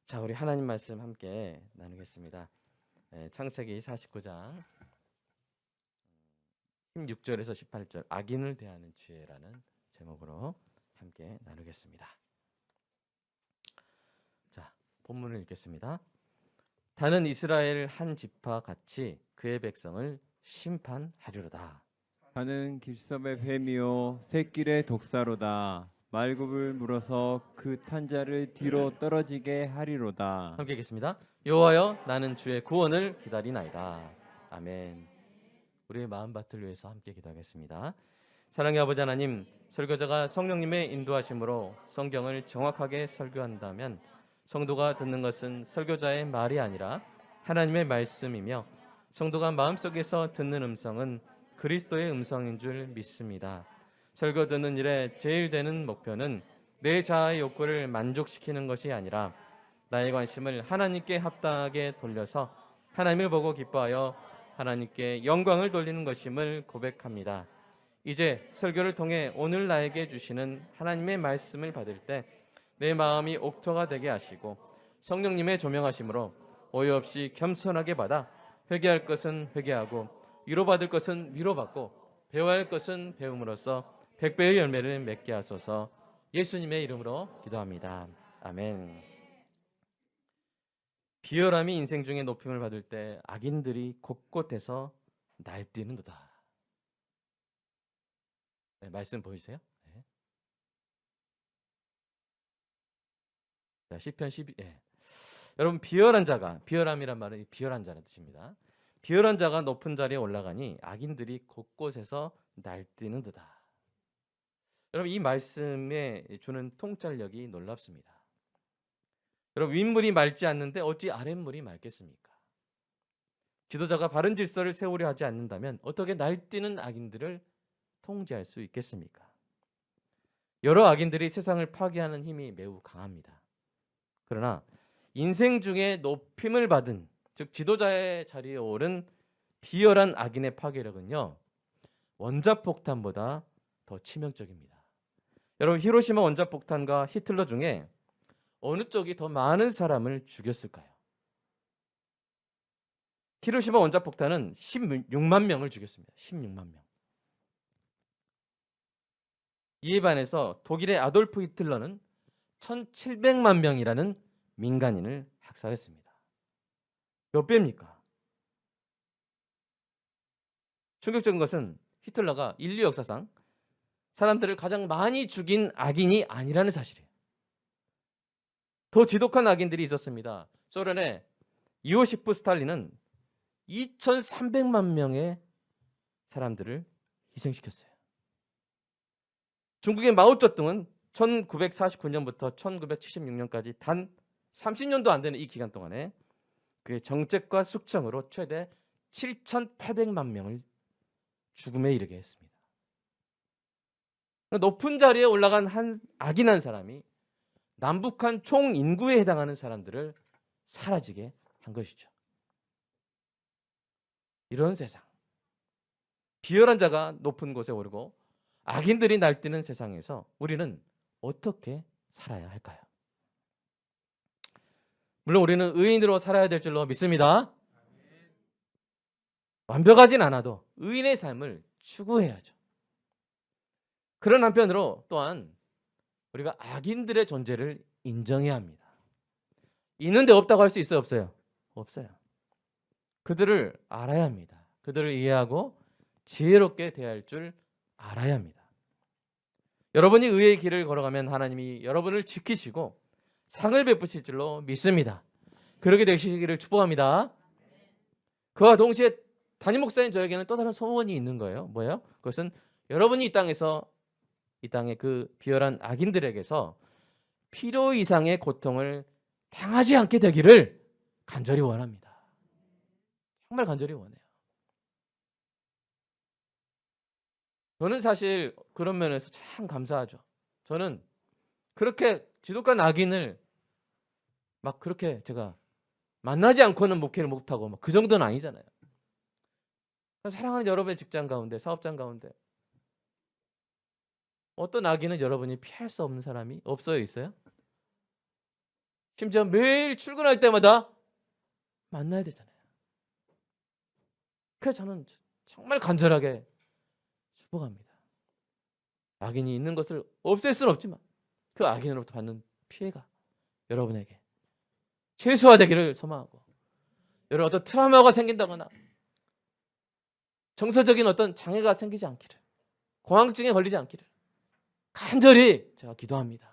자, 우리 하나님 말씀 함께 나누겠습니다. 창세기 49장 16절에서 18절 악인을 대하는 지혜라는 제목으로 함께 나누겠습니다. 자, 본문을 읽겠습니다. 다는 이스라엘 한 지파 같이 그의 백성을 심판하리로다. 하는 길섭의 뱀이요 새길의 독사로다. 말굽을 물어서 그 탄자를 뒤로 떨어지게 하리로다. 함께 읽겠습니다. 여호와여, 나는 주의 구원을 기다리나이다. 아멘. 우리의 마음밭을 위해서 함께 기도하겠습니다. 사랑의 아버지 하나님, 설교자가 성령님의 인도하심으로 성경을 정확하게 설교한다면 성도가 듣는 것은 설교자의 말이 아니라 하나님의 말씀이며, 성도가 마음속에서 듣는 음성은 그리스도의 음성인 줄 믿습니다. 설교 듣는 일에 제일 되는 목표는 내 자아의 욕구를 만족시키는 것이 아니라 나의 관심을 하나님께 합당하게 돌려서 하나님을 보고 기뻐하여 하나님께 영광을 돌리는 것임을 고백합니다. 이제 설교를 통해 오늘 나에게 주시는 하나님의 말씀을 받을 때 내 마음이 옥토가 되게 하시고 성령님의 조명하심으로 오해 없이 겸손하게 받아 회개할 것은 회개하고 위로받을 것은 위로받고 배워야 할 것은 배움으로써 100배의 열매를 맺게 하소서. 예수님의 이름으로 기도합니다. 아멘. 비열함이 인생 중에 높임을 받을 때 악인들이 곳곳에서 날뛰는도다. 네, 말씀 보이세요? 네. 자, 시편 12. 여러분, 비열한 자가, 비열함이란 말은 비열한 자라는 뜻입니다. 비열한 자가 높은 자리에 올라가니 악인들이 곳곳에서 날뛰는도다. 여러분, 이 말씀에 주는 통찰력이 놀랍습니다. 여러분, 윗물이 맑지 않는데 어찌 아랫물이 맑겠습니까? 지도자가 바른 질서를 세우려 하지 않는다면 어떻게 날뛰는 악인들을 통제할 수 있겠습니까? 여러 악인들이 세상을 파괴하는 힘이 매우 강합니다. 그러나 인생 중에 높임을 받은, 즉 지도자의 자리에 오른 비열한 악인의 파괴력은요, 원자폭탄보다 더 치명적입니다. 여러분, 히로시마 원자폭탄과 히틀러 중에 어느 쪽이 더 많은 사람을 죽였을까요? 히로시마 원자폭탄은 16만 명을 죽였습니다. 16만 명. 이에 반해서 독일의 아돌프 히틀러는 1700만 명이라는 민간인을 학살했습니다. 몇 배입니까? 충격적인 것은 히틀러가 인류 역사상 사람들을 가장 많이 죽인 악인이 아니라는 사실이에요. 더 지독한 악인들이 있었습니다. 소련의 이오시프 스탈린은 2300만 명의 사람들을 희생시켰어요. 중국의 마오쩌둥은 1949년부터 1976년까지 단 30년도 안 되는 이 기간 동안에 그의 정책과 숙청으로 최대 7800만 명을 죽음에 이르게 했습니다. 높은 자리에 올라간 한 악인한 사람이 남북한 총 인구에 해당하는 사람들을 사라지게 한 것이죠. 이런 세상, 비열한 자가 높은 곳에 오르고 악인들이 날뛰는 세상에서 우리는 어떻게 살아야 할까요? 물론 우리는 의인으로 살아야 될 줄로 믿습니다. 완벽하진 않아도 의인의 삶을 추구해야죠. 그런 한편으로 또한 우리가 악인들의 존재를 인정해야 합니다. 있는데 없다고 할 수 있어요, 없어요? 없어요. 그들을 알아야 합니다. 그들을 이해하고 지혜롭게 대할 줄 알아야 합니다. 여러분이 의의 길을 걸어가면 하나님이 여러분을 지키시고 상을 베푸실 줄로 믿습니다. 그렇게 되시기를 축복합니다. 그와 동시에 담임 목사인 저에게는 또 다른 소원이 있는 거예요. 뭐예요? 그것은 여러분이 이 땅의 그 비열한 악인들에게서 필요 이상의 고통을 당하지 않게 되기를 간절히 원합니다. 정말 간절히 원해요. 저는 사실 그런 면에서 참 감사하죠. 저는 그렇게 지독한 악인을 막 그렇게 제가 만나지 않고는 목회를 못하고 막 그 정도는 아니잖아요. 사랑하는 여러분의 직장 가운데, 사업장 가운데 어떤 악인은 여러분이 피할 수 없는 사람이 없어요, 있어요? 심지어 매일 출근할 때마다 만나야 되잖아요. 그래서 저는 정말 간절하게 축복합니다. 악인이 있는 것을 없앨 수는 없지만 그 악인으로부터 받는 피해가 여러분에게 최소화되기를 소망하고, 여러분 어떤 트라우마가 생긴다거나 정서적인 어떤 장애가 생기지 않기를, 공황증에 걸리지 않기를 간절히 제가 기도합니다.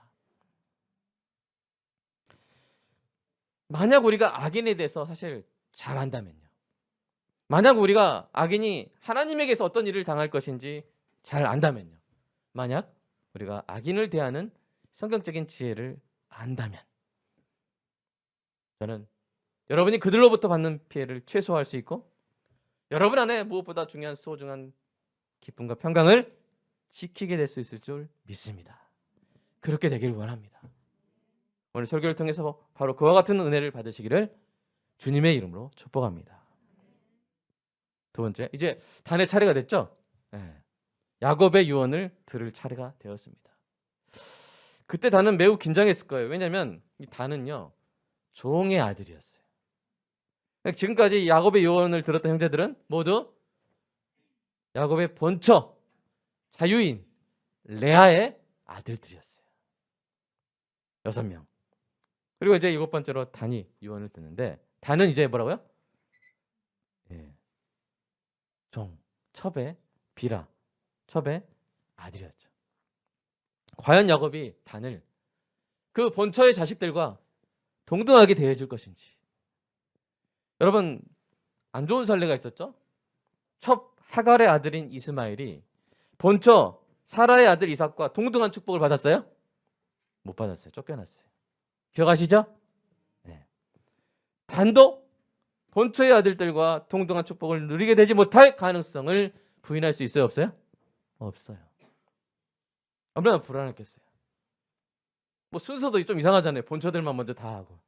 만약 우리가 악인에 대해서 사실 잘 안다면요, 만약 우리가 악인이 하나님에게서 어떤 일을 당할 것인지 잘 안다면요, 만약 우리가 악인을 대하는 성경적인 지혜를 안다면, 저는 여러분이 그들로부터 받는 피해를 최소화할 수 있고 여러분 안에 무엇보다 중요한 소중한 기쁨과 평강을 지키게 될 수 있을 줄 믿습니다. 그렇게 되길 원합니다. 오늘 설교를 통해서 바로 그와 같은 은혜를 받으시기를 주님의 이름으로 축복합니다. 두 번째, 이제 단의 차례가 됐죠. 야곱의 유언을 들을 차례가 되었습니다. 그때 단은 매우 긴장했을 거예요. 왜냐하면 이 단은요, 종의 아들이었어요. 지금까지 야곱의 유언을 들었던 형제들은 모두 야곱의 본처 자유인 레아의 아들들이었어요. 6명. 그리고 이제 7번째로 단이 유언을 듣는데, 단은 이제 뭐라고요? 종, 첩의 비라, 첩의 아들이었죠. 과연 야곱이 단을 그 본처의 자식들과 동등하게 대해줄 것인지. 여러분, 안 좋은 선례가 있었죠. 첩 하갈의 아들인 이스마엘이 본처 사라의 아들 이삭과 동등한 축복을 받았어요? 못 받았어요. 쫓겨났어요. 기억하시죠? 단도 본처의 아들들과 동등한 축복을 누리게 되지 못할 가능성을 부인할 수 있어요? 없어요? 없어요. 얼마나 불안했겠어요. 뭐 순서도 좀 이상하잖아요. 본처들만 먼저 다 하고.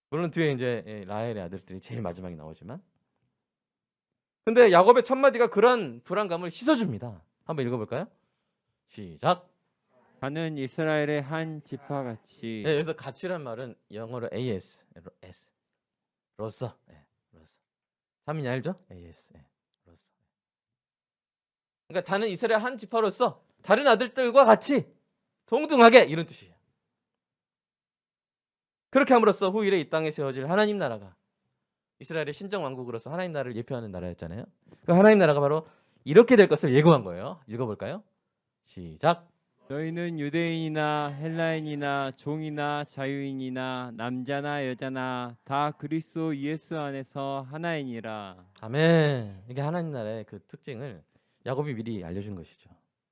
물론 뒤에 이제 라헬의 아들들이 제일 마지막에 나오지만, 근데 야곱의 첫 마디가 그런 불안감을 씻어줍니다. 한번 읽어볼까요? 시작. 가는 이스라엘의 한 지파같이. 여기서 같이란 말은 영어로 AS, 로서, 로서. 3인이 알죠? AS, 로서. 그러니까 다는 이스라엘 한 지파로서 다른 아들들과 같이 동등하게, 이런 뜻이에요. 그렇게 함으로써 후일에 이 땅에 세워질 하나님 나라가 이스라엘의 신정 왕국으로서 하나님 나라를 예표하는 나라였잖아요. 그 하나님 나라가 바로 이렇게 될 것을 예고한 거예요. 읽어볼까요? 시작. 너희는 유대인이나 헬라인이나 종이나 자유인이나 남자나 여자나 다 그리스도 예수 안에서 하나이니라. 아멘. 이게 하나님 나라의 그 특징을 야곱이 미리 알려준 것이죠.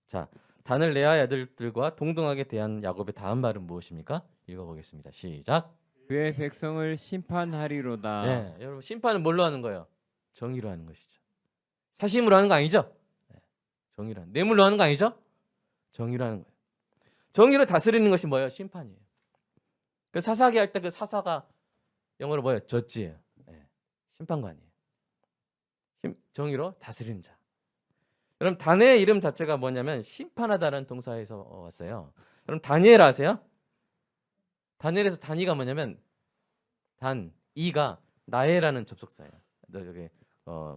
자, 단을 레아의 아들들과 동등하게 대한 야곱의 다음 말은 무엇입니까? 읽어보겠습니다. 시작. 그의 백성을 심판하리로다. 여러분, 심판은 뭘로 하는 거예요? 정의로 하는 것이죠. 사심으로 하는 거 아니죠? 정의로 하는, 뇌물로 하는 거 아니죠? 정의로 하는 거예요. 정의로 다스리는 것이 뭐예요? 심판이에요. 그 사사기 할 때 그 사사가 영어로 뭐예요? 저지예요. 심판관이에요. 정의로 다스리는 자. 여러분, 단의 이름 자체가 뭐냐면 심판하다라는 동사에서 왔어요. 여러분, 다니엘 아세요? 다니엘에서 단이가 뭐냐면 이가 나의라는 접속사예요. 여기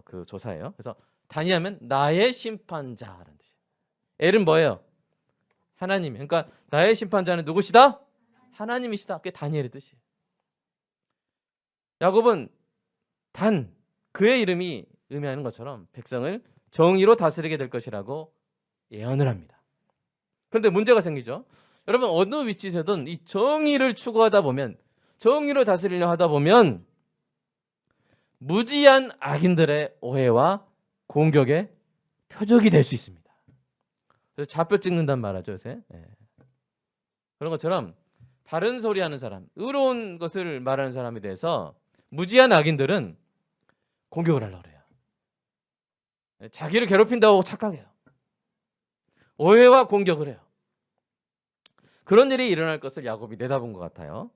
그 조사예요. 그래서 다니하면 나의 심판자라는 뜻이에요. 엘은 뭐예요? 하나님. 그러니까 나의 심판자는 누구시다? 하나님이시다. 그게 다니엘의 뜻이에요. 야곱은 그의 이름이 의미하는 것처럼 백성을 정의로 다스리게 될 것이라고 예언을 합니다. 그런데 문제가 생기죠. 여러분, 어느 위치에서든 이 정의를 추구하다 보면, 정의로 다스리려 하다 보면 무지한 악인들의 오해와 공격의 표적이 될 수 있습니다. 그래서 좌표 찍는단 말하죠, 요새. 그런 것처럼 바른 소리 하는 사람, 의로운 것을 말하는 사람에 대해서 무지한 악인들은 공격을 하려고 그래요. 자기를 괴롭힌다고 착각해요. 오해와 공격을 해요. 그런 일이 일어날 것을 야곱이 내다본 것 같아요.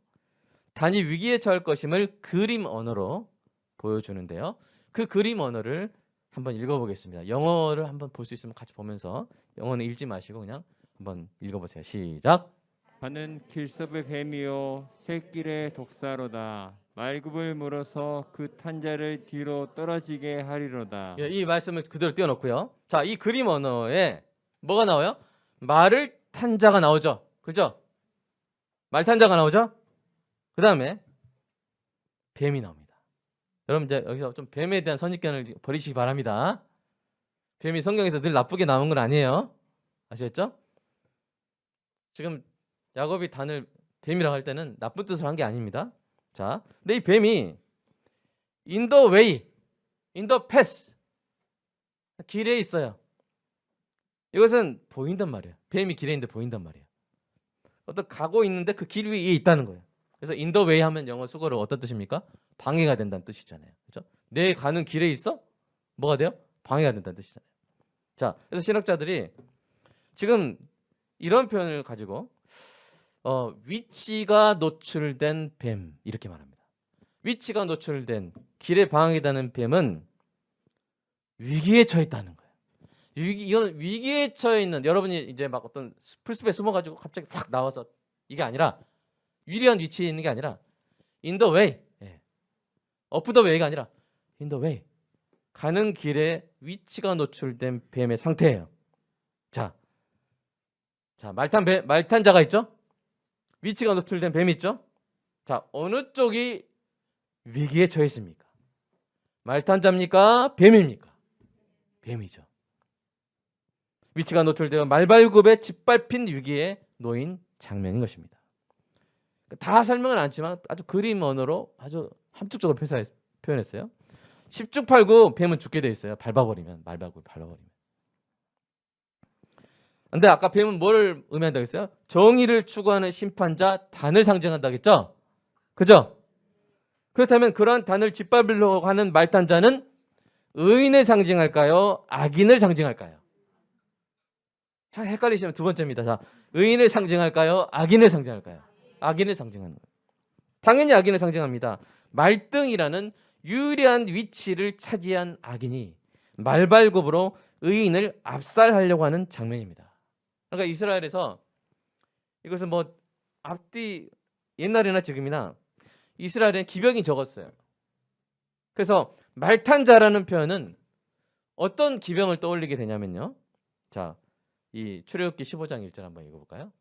단이 위기에 처할 것임을 그림 언어로 보여주는데요. 그 그림 언어를 한번 읽어보겠습니다. 영어를 한번 볼 수 있으면 같이 보면서, 영어는 읽지 마시고 그냥 한번 읽어보세요. 시작. 가는 길섭의 뱀이요 쇳길의 독사로다. 말굽을 물어서 그 탄자를 뒤로 떨어지게 하리로다. 예, 이 말씀을 그대로 띄워놓고요. 자, 이 그림 언어에 뭐가 나와요? 말을 탄자가 나오죠. 그죠? 말 탄자가 나오죠? 그 다음에 뱀이 나옵니다. 여러분 이제 여기서 좀 뱀에 대한 선입견을 버리시기 바랍니다. 뱀이 성경에서 늘 나쁘게 나온 건 아니에요. 아시겠죠? 지금 야곱이 단을 뱀이라고 할 때는 나쁜 뜻으로 한 게 아닙니다. 자, 근데 이 뱀이 in the way, in the path, 길에 있어요. 이것은 보인단 말이에요. 뱀이 길에 있는데 보인단 말이에요. 어떤 가고 있는데 그 길 위에 있다는 거예요. 그래서 in the way 하면 영어 수거로 어떤 뜻입니까? 방해가 된다는 뜻이잖아요. 그렇죠? 내 가는 길에 있어? 뭐가 돼요? 방해가 된다는 뜻이잖아요. 자, 그래서 신학자들이 지금 이런 표현을 가지고 위치가 노출된 뱀 이렇게 말합니다. 위치가 노출된 길에 방해가 되는 뱀은 위기에 처해 있다는 거예요. 이건 위기에 처해 있는 여러분이 이제 막 어떤 풀숲에 숨어가지고 갑자기 확 나와서 이게 아니라 유리한 위치에 있는 게 아니라 in the way, up the way가 아니라 in the way, 가는 길에 위치가 노출된 뱀의 상태예요. 자, 말탄자가 있죠? 위치가 노출된 뱀이 있죠? 자, 어느 쪽이 위기에 처해 있습니까? 말탄자입니까? 뱀입니까? 뱀이죠. 위치가 노출되어 말발굽에 짓밟힌 위기에 놓인 장면인 것입니다. 다 설명은 않지만 아주 그림 언어로 아주 함축적으로 표현했어요. 10중 8구 뱀은 죽게 돼 있어요. 밟아버리면, 말발굽을 밟아버리면. 근데 아까 뱀은 뭘 의미한다고 했어요? 정의를 추구하는 심판자 단을 상징한다고 했죠? 그죠? 그렇다면 그러한 단을 짓밟으려고 하는 말단자는 의인을 상징할까요? 악인을 상징할까요? 헷갈리시면 두 번째입니다. 자, 의인을 상징할까요? 악인을 상징할까요? 악인을 상징하는 거예요. 당연히 악인을 상징합니다. 말등이라는 유리한 위치를 차지한 악인이 말발굽으로 의인을 압살하려고 하는 장면입니다. 그러니까 이스라엘에서 이것은 뭐 앞뒤 옛날이나 지금이나 이스라엘엔 기병이 적었어요. 그래서 말탄자라는 표현은 어떤 기병을 떠올리게 되냐면요. 자, 이 출애굽기 15장 1절 한번 읽어볼까요?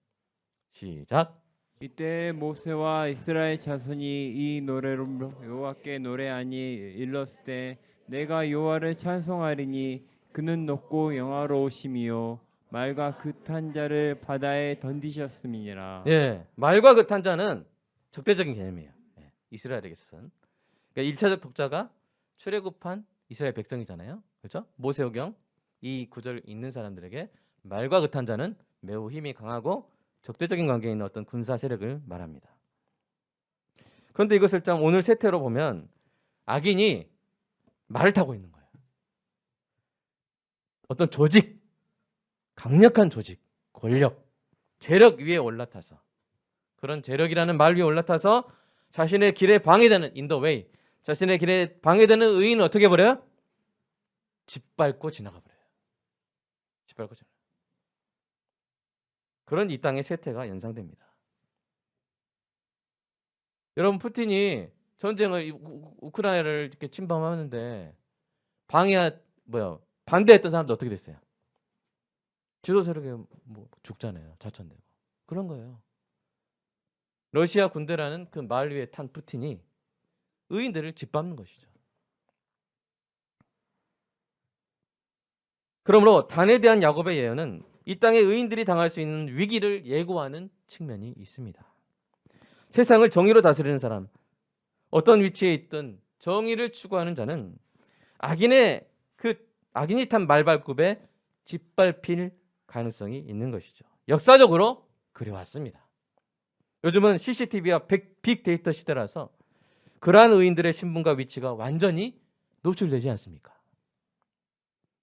시작. 이때 모세와 이스라엘 자손이 이 노래로 여호와께 노래하니 일렀을 때 내가 여호와를 찬송하리니 그는 높고 영화로우심이요 말과 그 탄자를 바다에 던지셨음이니라. 예, 말과 그 탄자는 적대적인 개념이에요. 예, 이스라엘에게 있어서는. 그러니까 1차적 독자가 출애굽한 이스라엘 백성이잖아요. 그렇죠? 모세오경 이 구절을 읽는 사람들에게 말과 그 탄자는 매우 힘이 강하고 적대적인 관계에 있는 어떤 군사 세력을 말합니다. 그런데 이것을 좀 오늘 세태로 보면 악인이 말을 타고 있는 거예요. 어떤 조직, 강력한 조직, 권력, 재력 위에 올라타서 그런 재력이라는 말 위에 올라타서 자신의 길에 방해되는 in the way, 자신의 길에 방해되는 의인은 어떻게 해버려요? 짓밟고 지나가 버려요. 짓밟고 지나가. 그런 이 땅의 세태가 연상됩니다. 여러분 푸틴이 전쟁을 우크라이나를 이렇게 침범하는데 반대했던 사람도 어떻게 됐어요? 지도 세력에 뭐 죽잖아요. 자천되고. 그런 거예요. 러시아 군대라는 그 말 위에 탄 푸틴이 의인들을 짓밟는 것이죠. 그러므로 단에 대한 야곱의 예언은 이 땅의 의인들이 당할 수 있는 위기를 예고하는 측면이 있습니다. 세상을 정의로 다스리는 사람, 어떤 위치에 있든 정의를 추구하는 자는 악인이 탄 말발굽에 짓밟힐 가능성이 있는 것이죠. 역사적으로 그래왔습니다. 요즘은 CCTV와 빅데이터 시대라서 그러한 의인들의 신분과 위치가 완전히 노출되지 않습니까?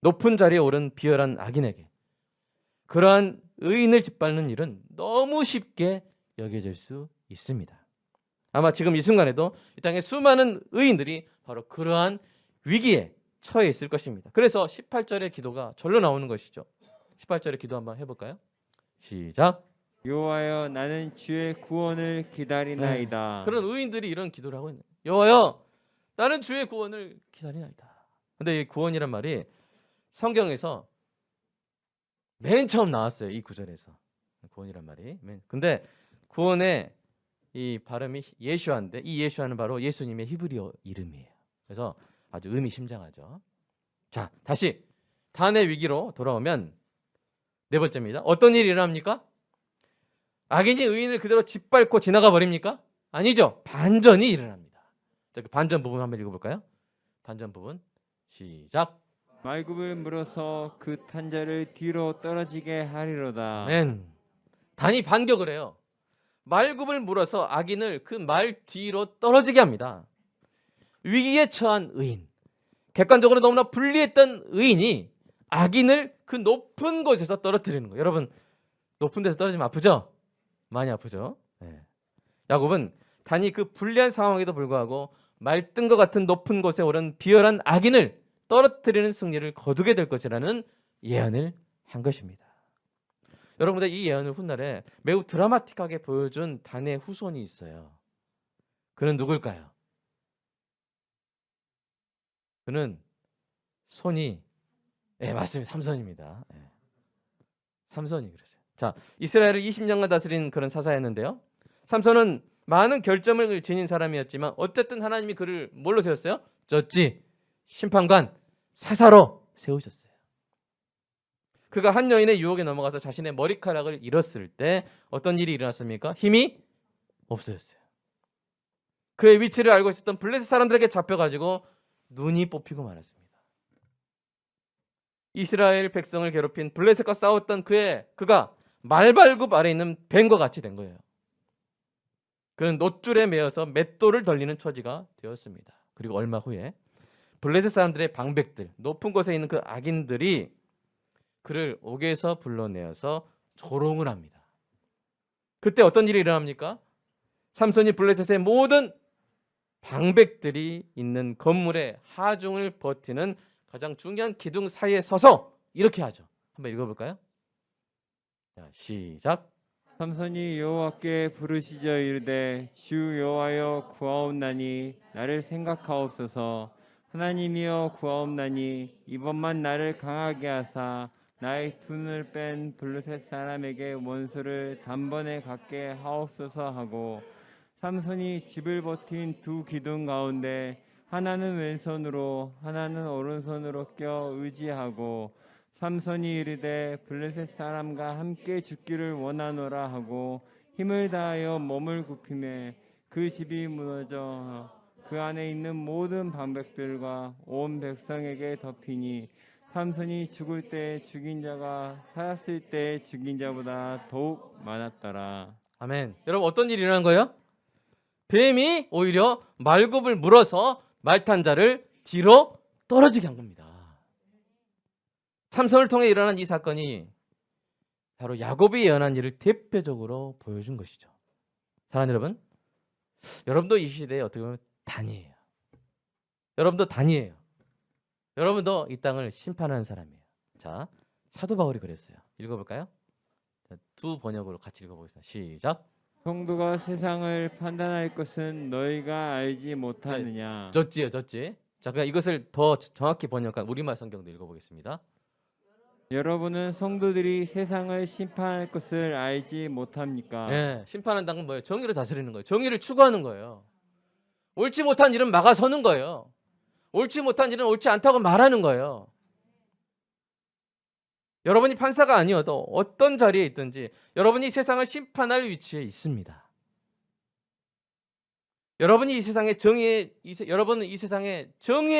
높은 자리에 오른 비열한 악인에게 그러한 의인을 짓밟는 일은 너무 쉽게 여겨질 수 있습니다. 아마 지금 이 순간에도 이 땅에 수많은 의인들이 바로 그러한 위기에 처해 있을 것입니다. 그래서 18절의 기도가 절로 나오는 것이죠. 18절의 기도 한번 해볼까요? 시작. 여호와여 나는 주의 구원을 기다리나이다. 그런 의인들이 이런 기도를 하고 있는 거예요. 여호와여 나는 주의 구원을 기다리나이다. 근데 이 구원이란 말이 성경에서 맨 처음 나왔어요. 이 구절에서 구원이란 말이. 근데 구원의 이 발음이 예슈아인데 이 예슈아는 바로 예수님의 히브리어 이름이에요. 그래서 아주 의미심장하죠. 자, 다시 단의 위기로 돌아오면 네 번째입니다. 어떤 일이 일어납니까? 악인이 의인을 그대로 짓밟고 지나가 버립니까? 아니죠. 반전이 일어납니다. 자, 그 반전 부분 한번 읽어볼까요? 반전 부분 시작. 말굽을 물어서 그 탄자를 뒤로 떨어지게 하리로다. 아멘. 단이 반격을 해요. 말굽을 물어서 악인을 그 말 뒤로 떨어지게 합니다. 위기에 처한 의인, 객관적으로 너무나 불리했던 의인이 악인을 그 높은 곳에서 떨어뜨리는 거예요. 여러분 높은 데서 떨어지면 아프죠? 많이 아프죠? 네. 야곱은 단이 그 불리한 상황에도 불구하고 말등과 같은 높은 곳에 오른 비열한 악인을 떨어뜨리는 승리를 거두게 될 것이라는 예언을 한 것입니다. 여러분들 이 예언을 훗날에 매우 드라마틱하게 보여준 단의 후손이 있어요. 그는 누굴까요? 그는 손이 맞습니다. 삼손입니다. 삼손이 그랬어요. 자, 이스라엘을 20년간 다스린 그런 사사였는데요. 삼손은 많은 결점을 지닌 사람이었지만 어쨌든 하나님이 그를 뭘로 세웠어요? 젖지, 심판관, 사사로 세우셨어요. 그가 한 여인의 유혹에 넘어가서 자신의 머리카락을 잃었을 때 어떤 일이 일어났습니까? 힘이 없어졌어요. 그의 위치를 알고 있었던 블레셋 사람들에게 잡혀가지고 눈이 뽑히고 말았습니다. 이스라엘 백성을 괴롭힌 블레셋과 싸웠던 그가 말발굽 아래 있는 뱀과 같이 된 거예요. 그는 놋줄에 매어서 맷돌을 덜리는 처지가 되었습니다. 그리고 얼마 후에 블레셋 사람들의 방백들, 높은 곳에 있는 그 악인들이 그를 옥에서 불러내어서 조롱을 합니다. 그때 어떤 일이 일어납니까? 삼손이 블레셋의 모든 방백들이 있는 건물의 하중을 버티는 가장 중요한 기둥 사이에 서서 이렇게 하죠. 한번 읽어볼까요? 자, 시작. 삼손이 여호와께 부르시자 이르되 주 여호와여 구하옵나니 나를 생각하옵소서. 하나님이여 구하옵나니 이번만 나를 강하게 하사 나의 두 눈을 뺀 블레셋 사람에게 원수를 단번에 갖게 하옵소서 하고 삼손이 집을 버틴 두 기둥 가운데 하나는 왼손으로 하나는 오른손으로 껴 의지하고 삼손이 이르되 블레셋 사람과 함께 죽기를 원하노라 하고 힘을 다하여 몸을 굽히매 그 집이 무너져 그 안에 있는 모든 방백들과 온 백성에게 덮이니 삼손이 죽을 때 죽인 자가 살았을 때 죽인 자보다 더욱 많았더라. 아멘. 여러분 어떤 일이 일어난 거예요? 뱀이 오히려 말굽을 물어서 말탄 자를 뒤로 떨어지게 한 겁니다. 삼손을 통해 일어난 이 사건이 바로 야곱이 예언한 일을 대표적으로 보여준 것이죠. 사랑하는 여러분, 여러분도 이 시대에 어떻게 보면 단이에요. 여러분도 단이에요. 여러분도 이 땅을 심판하는 사람이에요. 자, 사도 바울이 그랬어요. 읽어볼까요? 자, 두 번역으로 같이 읽어보겠습니다. 시작. 성도가 세상을 판단할 것은 너희가 알지 못하느냐. 졌지요, 졌지. 자, 그냥 이것을 더 정확히 번역한 우리말 성경도 읽어보겠습니다. 여러분은 성도들이 세상을 심판할 것을 알지 못합니까? 네, 심판한다는 건 뭐예요? 정의를 다스리는 거예요. 정의를 추구하는 거예요. 옳지 못한 일은 막아서는 거예요. 옳지 못한 일은 옳지 않다고 말하는 거예요. 여러분이 판사가 아니어도 어떤 자리에 있든지 여러분이 세상을 심판할 위치에 있습니다. 여러분은 이 세상의 정의의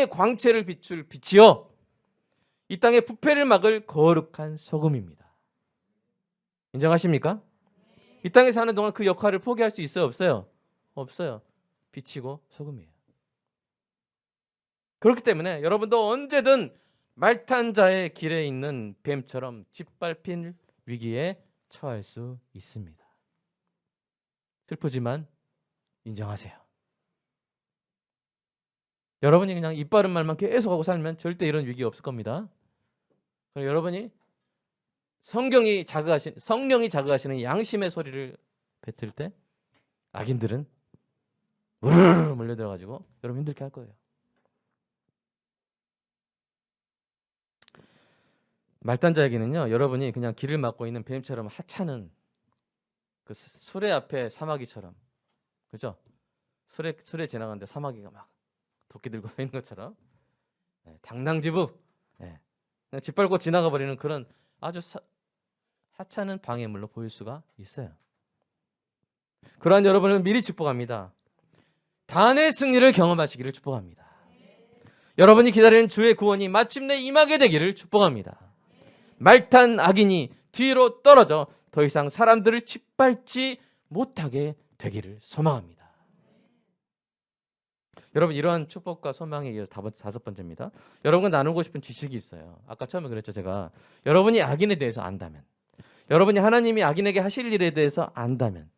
광채를 비출 빛이요, 이 땅의 부패를 막을 거룩한 소금입니다. 인정하십니까? 이 땅에 사는 동안 그 역할을 포기할 수 있어요, 없어요? 없어요. 빛이고 소금이에요. 그렇기 때문에 여러분도 언제든 말탄 자의 길에 있는 뱀처럼 짓밟힐 위기에 처할 수 있습니다. 슬프지만 인정하세요. 여러분이 그냥 입 바른 말만 계속 하고 살면 절대 이런 위기 없을 겁니다. 그럼 여러분이 성령이 자극하시는 양심의 소리를 뱉을 때 악인들은 우르르 몰려들어가지고 여러분 힘들게 할 거예요. 말단자에게는요, 여러분이 그냥 길을 막고 있는 뱀처럼 하찮은 그 수레 앞에 사마귀처럼, 그죠? 수레 지나가는데 사마귀가 막 도끼 들고 있는 것처럼, 당당지부, 그냥 짓밟고 지나가 버리는 그런 아주 하찮은 방해물로 보일 수가 있어요. 그러한 여러분을 미리 축복합니다. 단의 승리를 경험하시기를 축복합니다. 여러분이 기다리는 주의 구원이 마침내 임하게 되기를 축복합니다. 말탄 악인이 뒤로 떨어져 더 이상 사람들을 짓밟지 못하게 되기를 소망합니다. 여러분, 이러한 축복과 소망에 이어서 다섯 번째입니다. 여러분과 나누고 싶은 지식이 있어요. 아까 처음에 그랬죠. 제가 여러분이 악인에 대해서 안다면, 여러분이 하나님이 악인에게 하실 일에 대해서 안다면,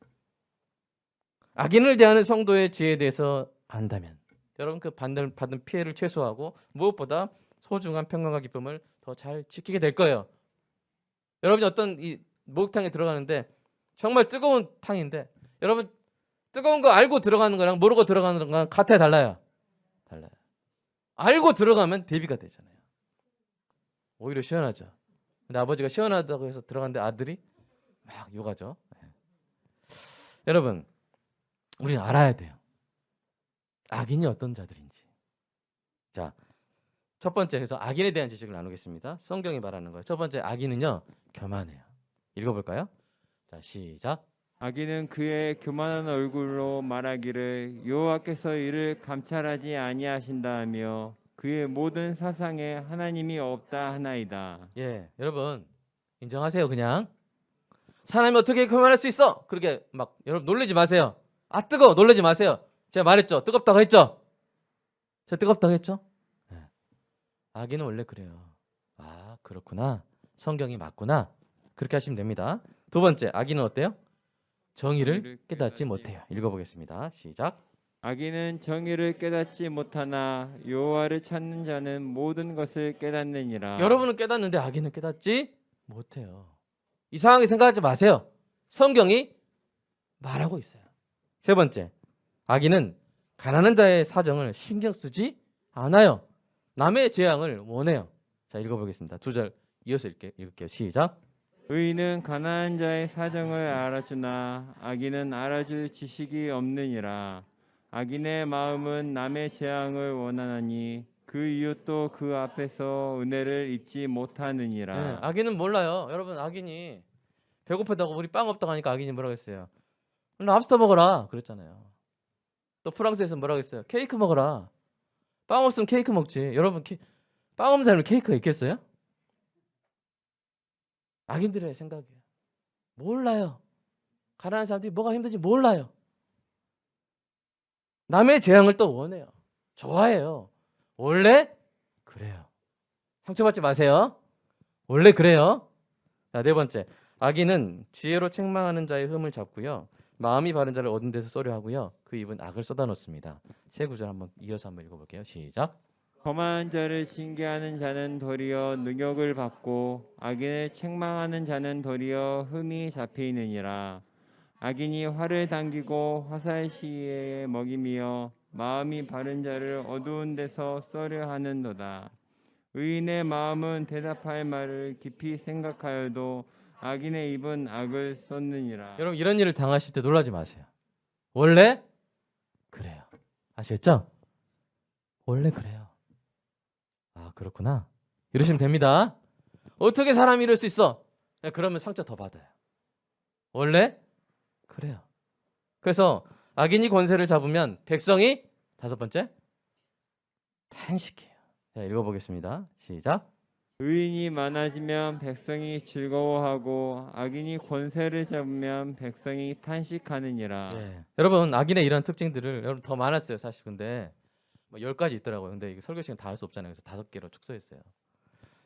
악인을 대하는 성도의 지혜에 대해서 안다면, 여러분 그 받는 피해를 최소화하고 무엇보다 소중한 평강과 기쁨을 더 잘 지키게 될 거예요. 여러분이 어떤 이 목욕탕에 들어가는데 정말 뜨거운 탕인데, 여러분 뜨거운 거 알고 들어가는 거랑 모르고 들어가는 거랑 같아요, 달라요? 달라요. 알고 들어가면 대비가 되잖아요. 오히려 시원하죠. 근데 아버지가 시원하다고 해서 들어갔는데 아들이 막 욕하죠. 여러분, 우리는 알아야 돼요. 악인이 어떤 자들인지. 자, 첫 번째, 그래서 악인에 대한 지식을 나누겠습니다. 성경이 말하는 거예요. 첫 번째, 악인은요, 교만해요. 읽어볼까요? 자, 시작. 악인은 그의 교만한 얼굴로 말하기를 여호와께서 이를 감찰하지 아니하신다 하며 그의 모든 사상에 하나님이 없다 하나이다. 예, 여러분 인정하세요. 그냥 사람이 어떻게 교만할 수 있어? 그렇게 막 여러분 놀라지 마세요. 아 뜨거워, 놀라지 마세요. 제가 말했죠. 뜨겁다고 했죠. 제가 뜨겁다고 했죠. 예. 악인은 원래 그래요. 아 그렇구나. 성경이 맞구나. 그렇게 하시면 됩니다. 두 번째, 악인은 어때요? 정의를 깨닫지 못해요. 읽어보겠습니다. 시작. 악인은 정의를 깨닫지 못하나 여호와를 찾는 자는 모든 것을 깨닫느니라. 여러분은 깨닫는데 악인은 깨닫지 못해요. 이상하게 생각하지 마세요. 성경이 말하고 있어요. 세 번째, 악인은 가난한 자의 사정을 신경 쓰지 않아요. 남의 재앙을 원해요. 자, 읽어보겠습니다. 두 절 이어서 읽을게요. 시작. 의인은 가난한 자의 사정을 알아주나 악인은 알아줄 지식이 없느니라. 악인의 마음은 남의 재앙을 원하나니 그 이웃도 그 앞에서 은혜를 입지 못하느니라. 악인은 몰라요. 여러분, 악인이 배고프다고 우리 빵 없다고 하니까 악인이 뭐라고 했어요? 랍스터 먹어라 그랬잖아요. 또 프랑스에서 뭐라고 했어요? 케이크 먹어라. 빵 없으면 케이크 먹지. 여러분 빵 없는 사람이 케이크가 있겠어요? 악인들의 생각이에요. 몰라요. 가난한 사람들이 뭐가 힘든지 몰라요. 남의 재앙을 또 원해요. 좋아해요. 원래 그래요. 상처받지 마세요. 원래 그래요. 자, 네 번째, 악인은 지혜로 책망하는 자의 흠을 잡고요, 마음이 바른 자를 얻은 데서 쏘려 하고요, 그 입은 악을 쏟아놓습니다. 세 구절 이어서 한번 읽어볼게요. 시작. 거만한 자를 징계하는 자는 도리어 능욕을 받고 악인을 책망하는 자는 도리어 흠이 잡히느니라. 악인이 활을 당기고 화살 시에 먹이며 마음이 바른 자를 어두운 데서 쏘려 하는도다. 의인의 마음은 대답할 말을 깊이 생각하여도 악인의 입은 악을 쏟느니라. 여러분, 이런 일을 당하실 때 놀라지 마세요. 원래 그래요. 아시겠죠? 원래 그래요. 아 그렇구나. 이러시면 됩니다. 어떻게 사람이 이럴 수 있어? 그러면 상처 더 받아요. 원래 그래요. 그래서 악인이 권세를 잡으면 백성이, 다섯 번째, 탄식해요. 자, 읽어보겠습니다. 시작. 의인이 많아지면 백성이 즐거워하고 악인이 권세를 잡으면 백성이 탄식하느니라. 여러분, 악인의 이런 특징들을 여러분 더 많았어요 사실. 근데 뭐 10가지 있더라고요. 근데 이게 설교 시간 다 할 수 없잖아요. 그래서 5개로 축소했어요.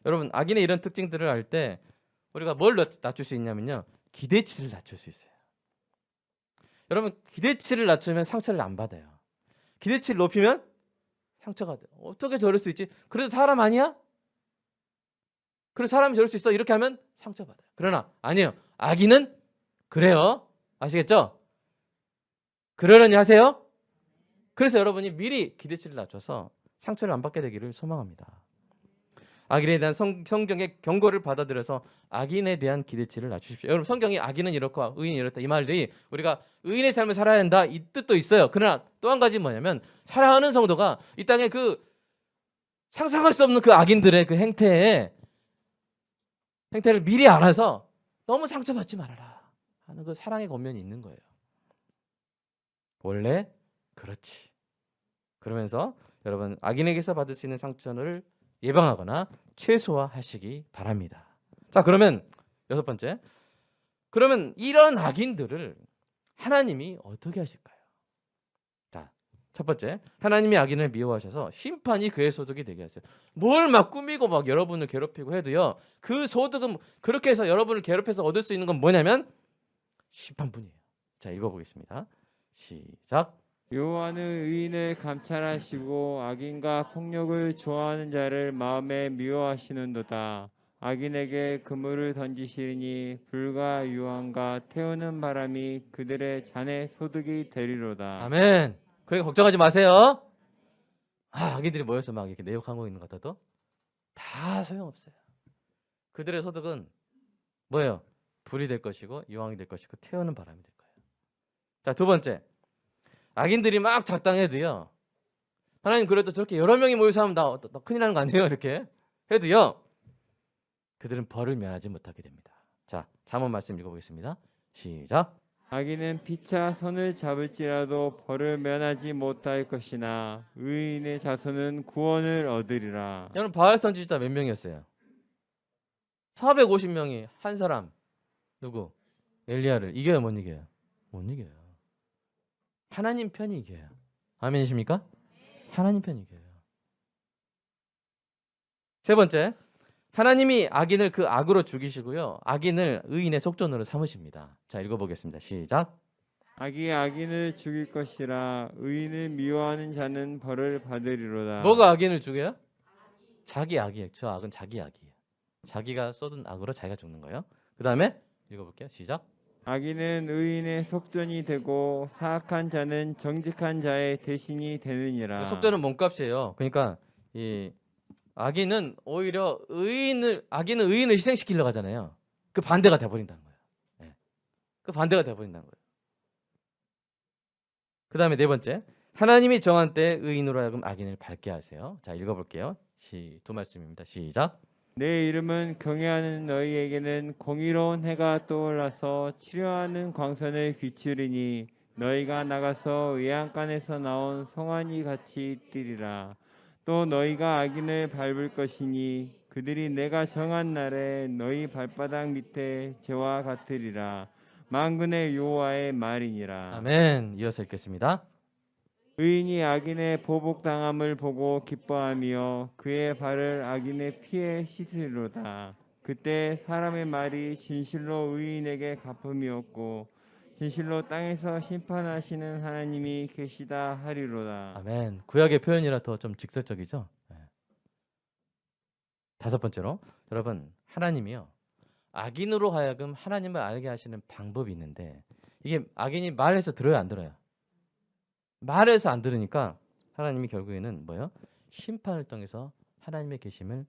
여러분, 악인의 이런 특징들을 알 때 우리가 뭘 낮출 수 있냐면요, 기대치를 낮출 수 있어요. 여러분, 기대치를 낮추면 상처를 안 받아요. 기대치를 높이면 상처가 돼요. 어떻게 저럴 수 있지? 그래도 사람 아니야? 그런 사람이 저럴 수 있어. 이렇게 하면 상처받아요. 그러나 아니에요. 악인은 그래요. 아시겠죠? 그러려니 하세요. 그래서 여러분이 미리 기대치를 낮춰서 상처를 안 받게 되기를 소망합니다. 악인에 대한 성경의 경고를 받아들여서 악인에 대한 기대치를 낮추십시오. 여러분 성경이 악인은 이렇고 의인이 이렇다 이 말들이 우리가 의인의 삶을 살아야 한다 이 뜻도 있어요. 그러나 또 한 가지 뭐냐면 사랑하는 성도가 이 땅에 그 상상할 수 없는 그 악인들의 그 행태를 미리 알아서 너무 상처받지 말아라 하는 그 사랑의 권면이 있는 거예요. 원래 그렇지. 그러면서 여러분 악인에게서 받을 수 있는 상처를 예방하거나 최소화하시기 바랍니다. 자, 그러면 여섯 번째. 그러면 이런 악인들을 하나님이 어떻게 하실까요? 자, 첫 번째. 하나님이 악인을 미워하셔서 심판이 그의 소득이 되게 하세요. 뭘 막 꾸미고 막 여러분을 괴롭히고 해도요. 그 소득은 그렇게 해서 여러분을 괴롭혀서 얻을 수 있는 건 뭐냐면 심판뿐이에요. 자, 읽어보겠습니다. 시작. 여호와는 의인을 감찰하시고 악인과 폭력을 좋아하는 자를 마음에 미워하시는도다. 악인에게 그물을 던지시리니 불과 유황과 태우는 바람이 그들의 잔의 소득이 되리로다. 아멘. 그러니까 걱정하지 마세요. 악인들이 모여서 막 이렇게 내욕하고 있는 것 같아도 다 소용없어요. 그들의 소득은 뭐예요? 불이 될 것이고 유황이 될 것이고 태우는 바람이 될 거예요. 자, 두 번째. 악인들이 막 작당해도요. 하나님 그래도 저렇게 여러 명이 모여서 하면 나 큰일 나는 거 아니에요? 이렇게 해도요. 그들은 벌을 면하지 못하게 됩니다. 자, 잠언 말씀 읽어보겠습니다. 시작. 악인은 피차 손을 잡을지라도 벌을 면하지 못할 것이나 의인의 자손은 구원을 얻으리라. 여러분 바알 선지자 몇 명이었어요? 450명이 한 사람 누구? 엘리야를 이겨요, 못 이겨요? 못 이겨요. 하나님 편이 이겨요. 아멘이십니까? 하나님 편이 이겨요. 세 번째, 하나님이 악인을 그 악으로 죽이시고요. 악인을 의인의 속전으로 삼으십니다. 자, 읽어보겠습니다. 시작. 악이 악인을 죽일 것이라 의인을 미워하는 자는 벌을 받으리로다. 뭐가 악인을 죽여요? 자기 악이에요. 저 악은 자기 악이에요. 자기가 쏟은 악으로 자기가 죽는 거예요. 그 다음에 읽어볼게요. 시작. 악인은 의인의 속전이 되고 사악한 자는 정직한 자의 대신이 되느니라. 속전은 몸값이에요. 그러니까 이 악인은 오히려 악인은 의인을 희생시키려고 하잖아요. 그 반대가 돼버린다는 거예요. 네. 그 반대가 돼버린다는 거예요. 그 다음에 네 번째, 하나님이 정한 때 의인으로 하여금 악인을 밝게 하세요. 자, 읽어볼게요. 두 말씀입니다. 시작. 내 이름은 경외하는 너희에게는 공의로운 해가 떠올라서 치료하는 광선을 비추리니 너희가 나가서 외양간에서 나온 송아지 같이 뛰리라. 또 너희가 악인을 밟을 것이니 그들이 내가 정한 날에 너희 발바닥 밑에 재와 같으리라. 만군의 여호와의 말이니라. 아멘. 이어서 읽겠습니다. 의인이 악인의 보복당함을 보고 기뻐하며 그의 발을 악인의 피에 씻으리로다. 그때 사람의 말이 진실로 의인에게 갚음이었고 진실로 땅에서 심판하시는 하나님이 계시다 하리로다. 아멘. 구약의 표현이라 더 좀 직설적이죠. 네. 다섯 번째로, 여러분 하나님이요 악인으로 하여금 하나님을 알게 하시는 방법이 있는데 이게 악인이 말해서 들어요, 안 들어요? 말해서 안 들으니까 하나님이 결국에는 뭐예요? 심판을 통해서 하나님의 계심을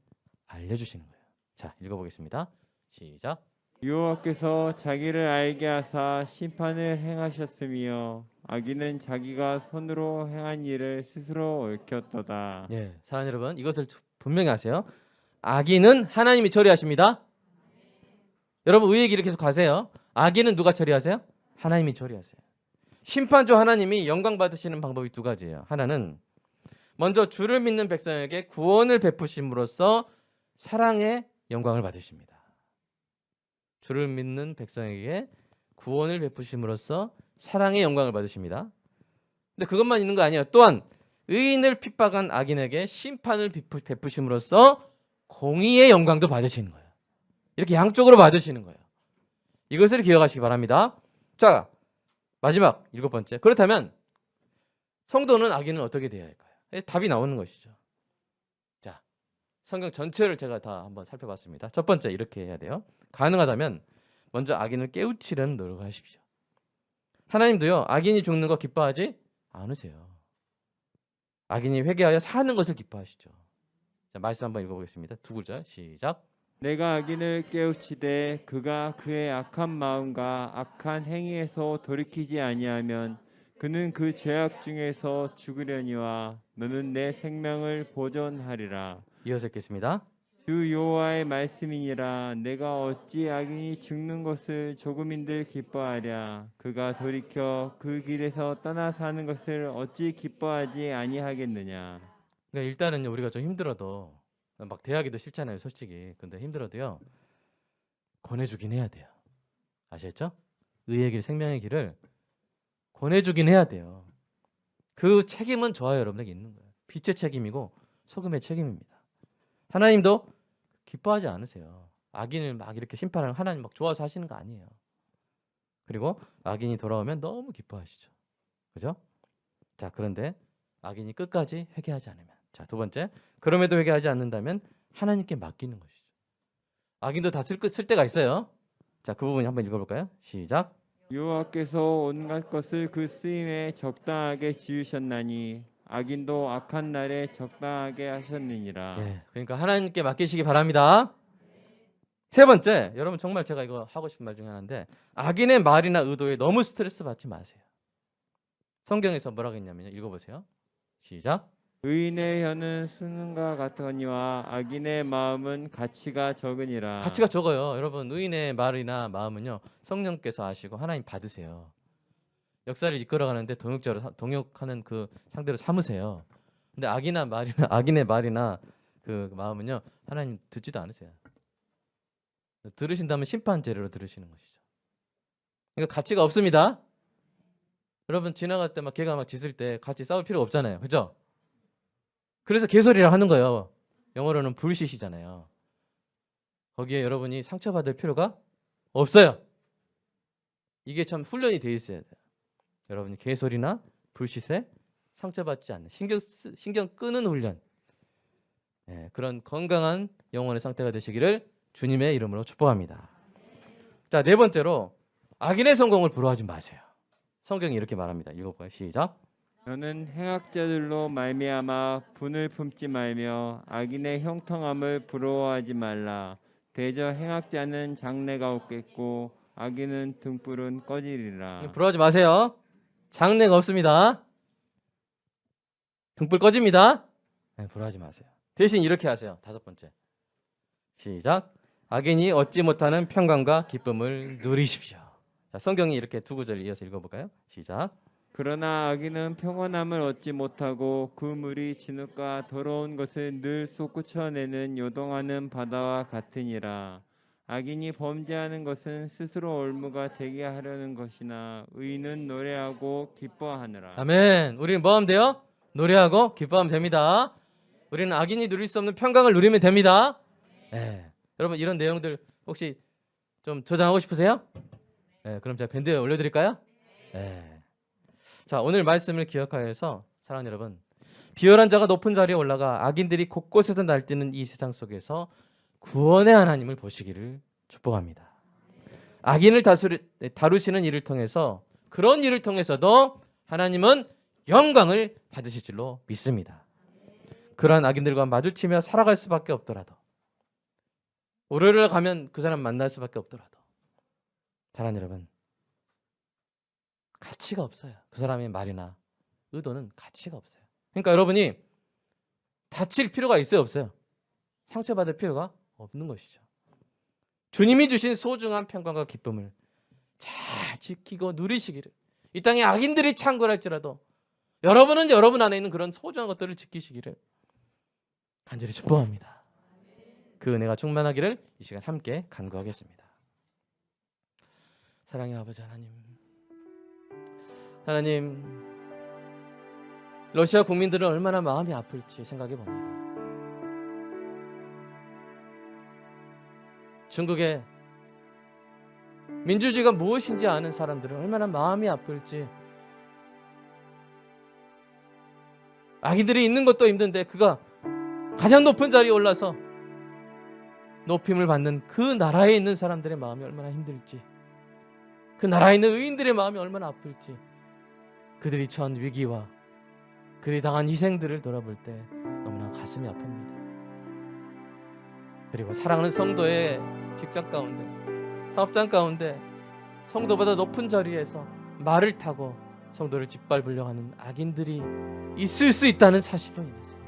알려주시는 거예요. 자, 읽어보겠습니다. 시작. 여호와께서 자기를 알게 하사 심판을 행하셨으며 악인은 자기가 손으로 행한 일을 스스로 얽혔도다. 예, 사랑하는 여러분, 이것을 분명히 아세요. 악인은 하나님이 처리하십니다. 여러분 의의 길을 계속 가세요. 악인은 누가 처리하세요? 하나님이 처리하세요. 심판조 하나님이 영광 받으시는 방법이 두 가지예요. 하나는 먼저 주를 믿는 백성에게 구원을 베푸심으로써 사랑의 영광을 받으십니다. 주를 믿는 백성에게 구원을 베푸심으로써 사랑의 영광을 받으십니다. 근데 그것만 있는 거 아니에요. 또한 의인을 핍박한 악인에게 심판을 베푸심으로써 공의의 영광도 받으시는 거예요. 이렇게 양쪽으로 받으시는 거예요. 이것을 기억하시기 바랍니다. 자, 마지막 일곱 번째. 그렇다면 성도는 악인은 어떻게 되어야 할까요? 답이 나오는 것이죠. 자, 성경 전체를 제가 다 한번 살펴봤습니다. 첫 번째 이렇게 해야 돼요. 가능하다면 먼저 악인을 깨우치려는 노력을 하십시오. 하나님도요, 악인이 죽는 거 기뻐하지 않으세요. 악인이 회개하여 사는 것을 기뻐하시죠. 자, 말씀 한번 읽어보겠습니다. 두 구절 시작. 내가 악인을 깨우치되 그가 그의 악한 마음과 악한 행위에서 돌이키지 아니하면 그는 그 죄악 중에서 죽으려니와 너는 내 생명을 보존하리라. 이어서 읽겠습니다. 주 여호와의 말씀이니라. 내가 어찌 악인이 죽는 것을 조금인들 기뻐하랴. 그가 돌이켜 그 길에서 떠나 사는 것을 어찌 기뻐하지 아니하겠느냐. 그러니까 일단은 우리가 좀 힘들어도 막 대하기도 싫잖아요, 솔직히. 근데 힘들어도요, 권해주긴 해야 돼요. 아시겠죠? 의의 길, 생명의 길을 권해주긴 해야 돼요. 그 책임은 저와 여러분에게 있는 거예요. 빛의 책임이고 소금의 책임입니다. 하나님도 기뻐하지 않으세요. 악인을 막 이렇게 심판하는 하나님 막 좋아서 하시는 거 아니에요. 그리고 악인이 돌아오면 너무 기뻐하시죠. 그죠? 자, 그런데 악인이 끝까지 회개하지 않으면, 자, 두 번째, 그럼에도 회개하지 않는다면 하나님께 맡기는 것이죠. 악인도 다 쓸 때가 있어요. 자, 그 부분 한번 읽어볼까요? 시작. 여호와께서 온갖 것을 그 쓰임에 적당하게 지으셨나니 악인도 악한 날에 적당하게 하셨느니라. 네, 그러니까 하나님께 맡기시기 바랍니다. 세 번째, 여러분 정말 제가 이거 하고 싶은 말 중에 하나인데, 악인의 말이나 의도에 너무 스트레스 받지 마세요. 성경에서 뭐라고 했냐면요, 읽어보세요. 시작. 의인의 혀는 수능과 같으니와 악인의 마음은 가치가 적으니라. 가치가 적어요. 여러분, 의인의 말이나 마음은요, 성령께서 아시고 하나님 받으세요. 역사를 이끌어가는데 동역하는 그 상대로 삼으세요. 근데 악인의 말이나 그 마음은요, 하나님 듣지도 않으세요. 들으신다면 심판 재료로 들으시는 것이죠. 그러니까 가치가 없습니다. 여러분 지나갈 때 막 걔가 막 짖을 때 같이 싸울 필요가 없잖아요. 그죠? 그래서 개소리를 하는 거예요. 영어로는 불시시잖아요. 거기에 여러분이 상처받을 필요가 없어요. 이게 참 훈련이 돼 있어야 돼요. 여러분이 개소리나 불시세 상처받지 않는 신경 끄는 훈련. 네, 그런 건강한 영혼의 상태가 되시기를 주님의 이름으로 축복합니다. 자, 네 번째로 악인의 성공을 부러워하지 마세요. 성경이 이렇게 말합니다. 읽어봐요. 시작. 너는 행악자들로 말미암아 분을 품지 말며 악인의 형통함을 부러워하지 말라. 대저 행악자는 장래가 없겠고 악인은 등불은 꺼지리라. 부러워하지 마세요. 장래가 없습니다. 등불 꺼집니다. 네, 부러워하지 마세요. 대신 이렇게 하세요. 다섯 번째. 시작. 악인이 얻지 못하는 평강과 기쁨을 누리십시오. 자, 성경이 이렇게 두 구절 이어서 읽어볼까요? 시작. 그러나 악인은 평온함을 얻지 못하고 그 물이 진흙과 더러운 것을 늘 솟구쳐내는 요동하는 바다와 같으니라. 악인이 범죄하는 것은 스스로 올무가 되게 하려는 것이나 의인은 노래하고 기뻐하느라. 아멘. 우리는 뭐 하면 돼요? 노래하고 기뻐하면 됩니다. 우리는 악인이 누릴 수 없는 평강을 누리면 됩니다. 네. 여러분 이런 내용들 혹시 좀 저장하고 싶으세요? 네, 그럼 제가 밴드에 올려드릴까요? 네. 자, 오늘 말씀을 기억하여서 사랑하는 여러분, 비열한 자가 높은 자리에 올라가 악인들이 곳곳에서 날뛰는 이 세상 속에서 구원의 하나님을 보시기를 축복합니다. 악인을 다루시는 일을 통해서, 그런 일을 통해서도 하나님은 영광을 받으실 줄로 믿습니다. 그러한 악인들과 마주치며 살아갈 수밖에 없더라도, 오르르 가면 그 사람 만날 수밖에 없더라도, 사랑하는 여러분, 가치가 없어요. 그 사람의 말이나 의도는 가치가 없어요. 그러니까 여러분이 다칠 필요가 있어요, 없어요? 상처받을 필요가 없는 것이죠. 주님이 주신 소중한 평강과 기쁨을 잘 지키고 누리시기를, 이 땅에 악인들이 창궐할지라도 여러분은 여러분 안에 있는 그런 소중한 것들을 지키시기를 간절히 축복합니다. 그 은혜가 충만하기를 이 시간 함께 간구하겠습니다. 사랑의 아버지 하나님, 러시아 국민들은 얼마나 마음이 아플지 생각해 봅니다. 중국의 민주주의가 무엇인지 아는 사람들은 얼마나 마음이 아플지, 악인들이 있는 것도 힘든데 그가 가장 높은 자리에 올라서 높임을 받는 그 나라에 있는 사람들의 마음이 얼마나 힘들지, 그 나라에 있는 의인들의 마음이 얼마나 아플지, 그들이 처한 위기와 그들이 당한 희생들을 돌아볼 때 너무나 가슴이 아픕니다. 그리고 사랑하는 성도의 직장 가운데, 사업장 가운데 성도보다 높은 자리에서 말을 타고 성도를 짓밟으려고 하는 악인들이 있을 수 있다는 사실로 인해서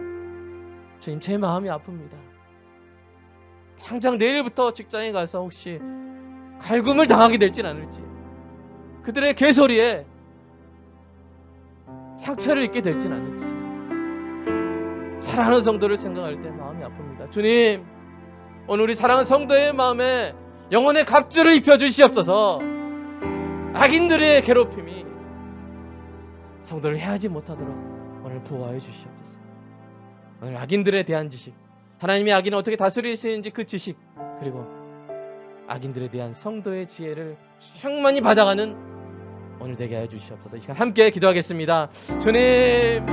주님, 제 마음이 아픕니다. 당장 내일부터 직장에 가서 혹시 갈굼을 당하게 될진 않을지, 그들의 개소리에 상처를 입게 될진 않을지, 사랑하는 성도를 생각할 때 마음이 아픕니다. 주님, 오늘 우리 사랑하는 성도의 마음에 영혼의 갑주를 입혀주시옵소서. 악인들의 괴롭힘이 성도를 해하지 못하도록 오늘 보호하여 주시옵소서. 오늘 악인들에 대한 지식, 하나님이 악인을 어떻게 다스리시는지 그 지식, 그리고 악인들에 대한 성도의 지혜를 충만히 받아가는 오늘 되게 하여 주시옵소서. 이 시간 함께 기도하겠습니다. 주님,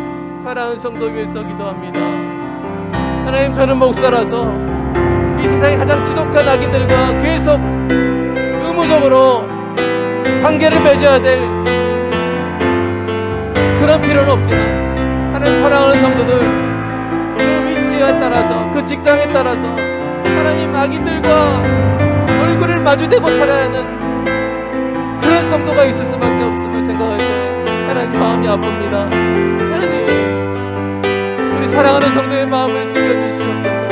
사랑하는 성도 위해서 기도합니다. 하나님, 저는 목사라서 이 세상의 가장 지독한 악인들과 계속 의무적으로 관계를 맺어야 될 그런 필요는 없지만, 하나님, 사랑하는 성도들 그 위치에 따라서, 그 직장에 따라서 하나님, 악인들과 얼굴을 마주대고 살아야 하는 그런 성도가 있을 수밖에 없음을 생각할 때 하나님, 마음이 아픕니다. 하나님, 우리 사랑하는 성도의 마음을 지켜주시옵소서.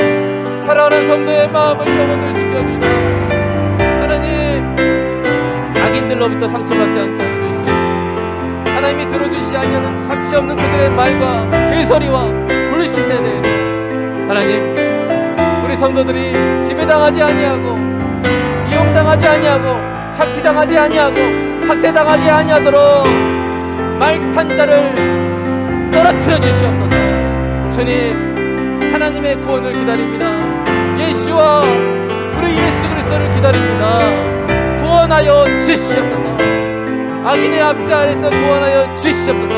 사랑하는 성도의 마음을, 영혼을 지켜주시옵소서. 하나님, 악인들로부터 상처받지 않게 해주시옵소서. 하나님이 들어주시지 아니하는 가치없는 그들의 말과 개소리와 불시에 대해서 하나님, 우리 성도들이 지배당하지 아니하고 이용당하지 아니하고 착취당하지 아니하고 학대당하지 아니하도록 말탄 자를 떨어뜨려 주시옵소서. 주님, 하나님의 구원을 기다립니다. 예수와 우리 예수 그리스도를 기다립니다. 구원하여 주시옵소서. 악인의 압제 아래서 구원하여 주시옵소서.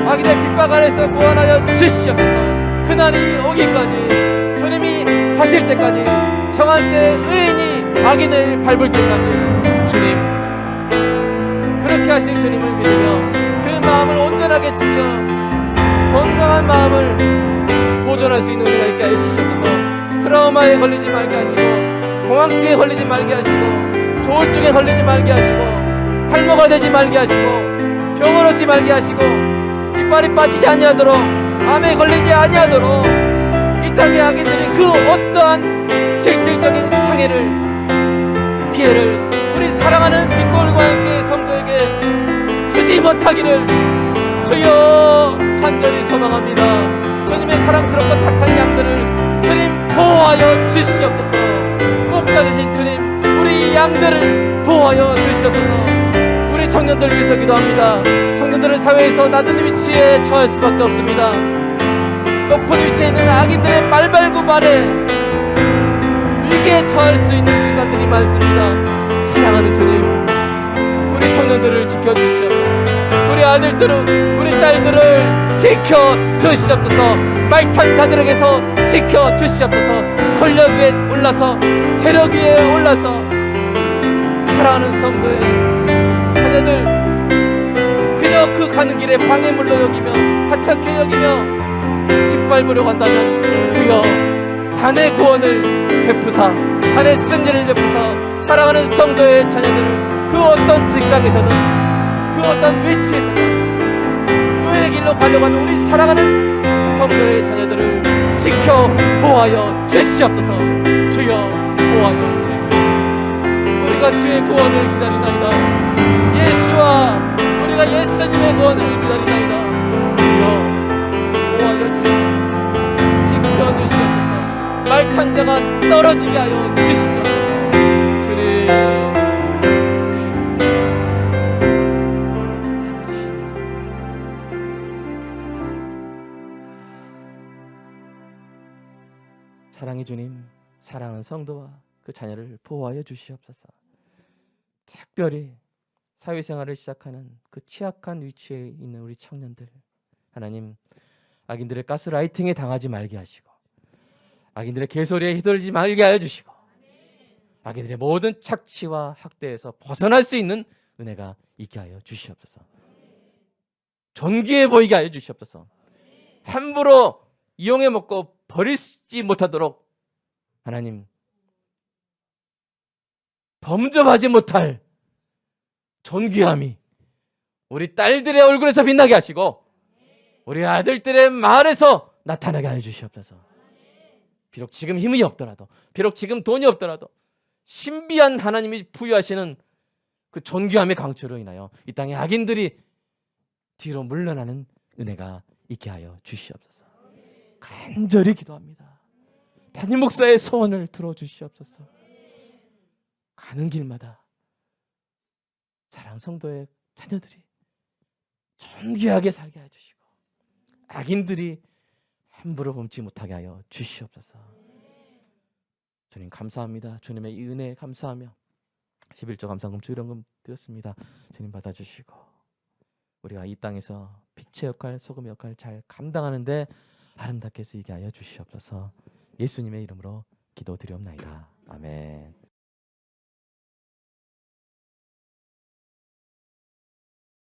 악인의 핍박 아래서 구원하여 주시옵소서. 그날이 오기까지, 주님이 하실 때까지, 정한 때 의인이 악인을 밟을 때까지 주님, 그렇게 하실 주님을 믿으며 그 마음을 온전하게 지켜 건강한 마음을 보존할 수 있는 은혜가 있게 해주시옵소서. 트라우마에 걸리지 말게 하시고, 공황증에 걸리지 말게 하시고, 조울증에 걸리지 말게 하시고, 탈모가 되지 말게 하시고, 병을 얻지 말게 하시고, 이빨이 빠지지 아니하도록, 암에 걸리지 아니하도록, 이 땅의 악인들이 그 어떠한 실질적인 상해를, 피해를 우리 사랑하는 빛골과 함께 성도에게 주지 못하기를 주여 간절히 소망합니다. 주님의 사랑스럽고 착한 양들을 주님 보호하여 주시옵소서. 목자 되신 주님, 우리 양들을 보호하여 주시옵소서. 우리 청년들 위해서 기도합니다. 청년들은 사회에서 낮은 위치에 처할 수밖에 없습니다. 높은 위치에 있는 악인들의 말발굽발에 위기에 처할 수 있는 순간들이 많습니다. 사랑하는 주님, 우리 청년들을 지켜주시옵소서. 우리 아들들을, 우리 딸들을 지켜주시옵소서. 말탄 자들에게서 지켜주시옵소서. 권력 위에 올라서, 재력 위에 올라서 사랑하는 성도의 자녀들 그저 그 가는 길에 방해물로 여기며 하찮게 여기며 짓밟으려고 한다면 주여 단의 구원을 베푸사, 단의 승리를 베푸사 사랑하는 성도의 자녀들을 그 어떤 직장에서든 그 어떤 위치에서든 의의 길로 가려고 하는 우리 사랑하는 성도의 자녀들을 지켜 보호하여 주시옵소서. 주여 보호하여 주시옵소서. 우리가 주의 구원을 기다리나이다. 예수와 우리가 예수님의 구원을 기다리나이다. 주여 보호하여 주시옵소서. 지켜주시옵소서. 말탄 자가 떨어지게 하여 주시옵소서. 주님, 사랑의 주님, 사랑하는 성도와 그 자녀를 보호하여 주시옵소서. 특별히 사회생활을 시작하는 그 취약한 위치에 있는 우리 청년들, 하나님, 악인들의 가스라이팅에 당하지 말게 하시고 악인들의 개소리에 휘둘리지 말게 하여 주시고 악인들의 모든 착취와 학대에서 벗어날 수 있는 은혜가 있게 하여 주시옵소서. 존귀해 보이게 하여 주시옵소서. 함부로 이용해 먹고 버리지 못하도록 하나님 범접하지 못할 존귀함이 우리 딸들의 얼굴에서 빛나게 하시고 우리 아들들의 말에서 나타나게 하여 주시옵소서. 비록 지금 힘이 없더라도, 비록 지금 돈이 없더라도 신비한 하나님이 부여하시는 그 존귀함의 강초로 인하여 이 땅의 악인들이 뒤로 물러나는 은혜가 있게 하여 주시옵소서. 간절히 기도합니다. 담임 목사의 소원을 들어주시옵소서. 가는 길마다 사랑 성도의 자녀들이 존귀하게 살게 해주시고 악인들이 함부로 범치 못하게 하여 주시옵소서. 주님 감사합니다. 주님의 이 은혜에 감사하며 11조 감사금 주일원금 드렸습니다. 주님 받아주시고 우리가 이 땅에서 빛의 역할, 소금의 역할을 잘 감당하는데 아름답게 쓰이게 하여 주시옵소서. 예수님의 이름으로 기도드리옵나이다. 아멘.